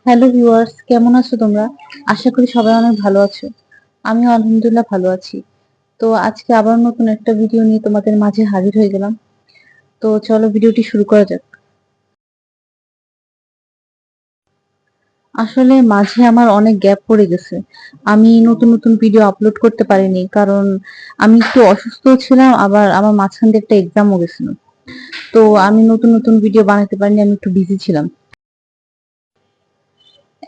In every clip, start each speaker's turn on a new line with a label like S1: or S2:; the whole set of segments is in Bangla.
S1: হ্যালো ভিউয়ার্স, কেমন আছো তোমরা? আশা করি সবাই অনেক ভালো আছো। আমিও আলহামদুলিল্লাহ ভালো আছি। তো আজকে আবার নতুন একটা ভিডিও নিয়ে তোমাদের মাঝে হাজির হয়ে গেলাম। তো চলো ভিডিওটি শুরু করা যাক। আসলে মাঝে আমার অনেক গ্যাপ পড়ে গেছে। আমি নতুন নতুন ভিডিও আপলোড করতে পারিনি, কারণ আমি একটু অসুস্থ ছিলাম, আবার আমার মাঝখান দিয়ে একটা এক্সামও গেছিল। তো আমি নতুন নতুন ভিডিও বানাতে পারিনি, আমি একটু বিজি ছিলাম।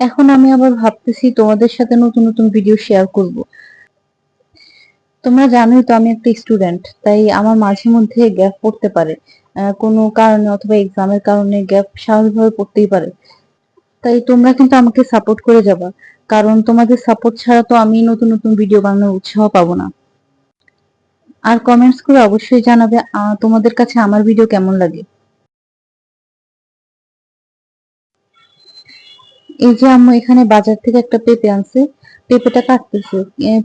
S1: এখন আমি আবার ভাবতেছি তোমাদের সাথে নতুন নতুন ভিডিও শেয়ার করব। তোমরা জানোই তো আমি একটা স্টুডেন্ট, তাই আমার মাঝে মধ্যে গ্যাপ পড়তে পারে। কোনো কারণে অথবা এক্সামের কারণে গ্যাপ স্বাভাবিকভাবে পড়তেই পারে। তাই তোমরা কিন্তু আমাকে সাপোর্ট করে যাবা, কারণ তোমাদের সাপোর্ট ছাড়া তো আমি নতুন নতুন ভিডিও বানানোর উৎসাহ পাবো না। আর কমেন্টস করে অবশ্যই জানাবে তোমাদের কাছে আমার ভিডিও কেমন লাগে। এই যে আম্মু এখানে বাজার থেকে একটা পেঁপে আনছে, পেঁপেটা কাটতেছে।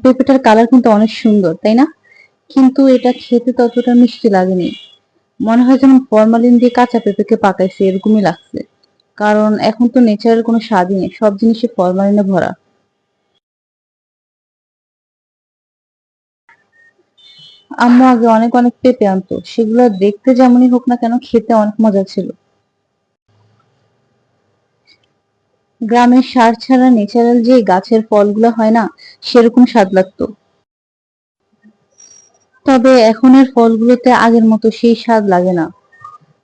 S1: পেঁপেটার কালার কিন্তু অনেক সুন্দর, তাই না? কিন্তু এটা খেতে ততটা মিষ্টি লাগেনি। মনে হয় যেন ফরমালিন দিয়ে কাঁচা পেঁপেকে পাকাইছে, এরকমই লাগছে। কারণ এখন তো নেচারের কোনো স্বাদই নেই, সব জিনিসে ফরমালিনে ভরা। আম্মু আগে অনেক অনেক পেঁপে আনতো, সেগুলো দেখতে যেমনই হোক না কেন খেতে অনেক মজা ছিল। গ্রামের সার ছাড়া ন্যাচারাল যে গাছের ফলগুলো হয় না, সেরকম স্বাদ লাগতো। তবে এখনের ফলগুলোতে আগের মতো সেই স্বাদ লাগে না।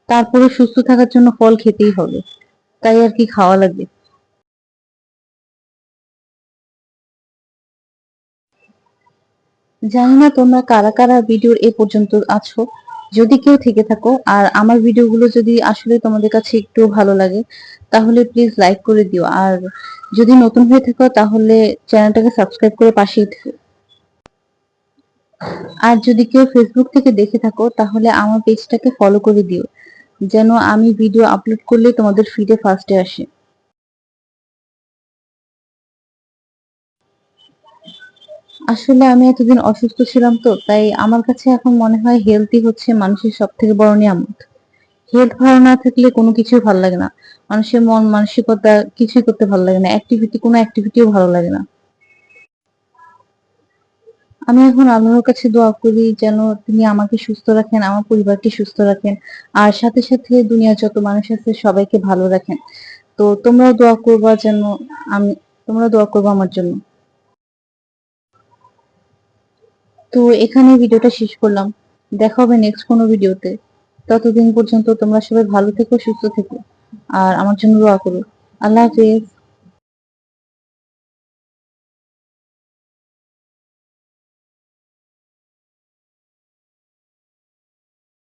S1: তারপরে সুস্থ থাকার জন্য ফল খেতেই হবে, তাই আর কি খাওয়া লাগে। জানি না তোমরা কারা কারা ভিডিওর এ পর্যন্ত আছো। যদি কেউ থেকে থাকো আর আমার ভিডিওগুলো যদি আসলে তোমাদের কাছে একটু ভালো লাগে, তাহলে প্লিজ লাইক করে দিও। আর যদি নতুন হয়ে থাকো তাহলে চ্যানেলটাকে সাবস্ক্রাইব করে পাশেই থেকো। আর যদি কেউ ফেসবুক থেকে দেখে থাকো তাহলে আমার পেজটাকে ফলো করে দিও, যেন আমি ভিডিও আপলোড করলে তোমাদের ফিডে ফার্স্টে আসে। আসলে আমি এতদিন অসুস্থ ছিলাম, তো তাই আমার কাছে এখন মনে হয় হেলথই হচ্ছে মানুষের সব থেকে বড় নিয়ামত। হেলথ ভালো না থাকলে কোনো কিছুই ভালো লাগে না। মানুষের মন মানসিকতা কিছুই করতে ভালো লাগে না, কোনো অ্যাক্টিভিটিও ভালো লাগে না। আমি এখন আল্লাহর কাছে দোয়া করি যেন তিনি আমাকে সুস্থ রাখেন, আমার পরিবারকে সুস্থ রাখেন, আর সাথে সাথে দুনিয়ার যত মানুষ আছে সবাইকে ভালো রাখেন। তো তোমরাও দোয়া করবা যেন আমি তোমরা দোয়া করবা আমার জন্য। তো এখানে ভিডিওটা শেষ করলাম। দেখা হবে নেক্সট কোনো ভিডিওতে। ততদিন পর্যন্ত তোমরা সবাই ভালো থেকো, সুস্থ থেকো, আর আমার জন্য দোয়া করো। আল্লাহ হাফেজ।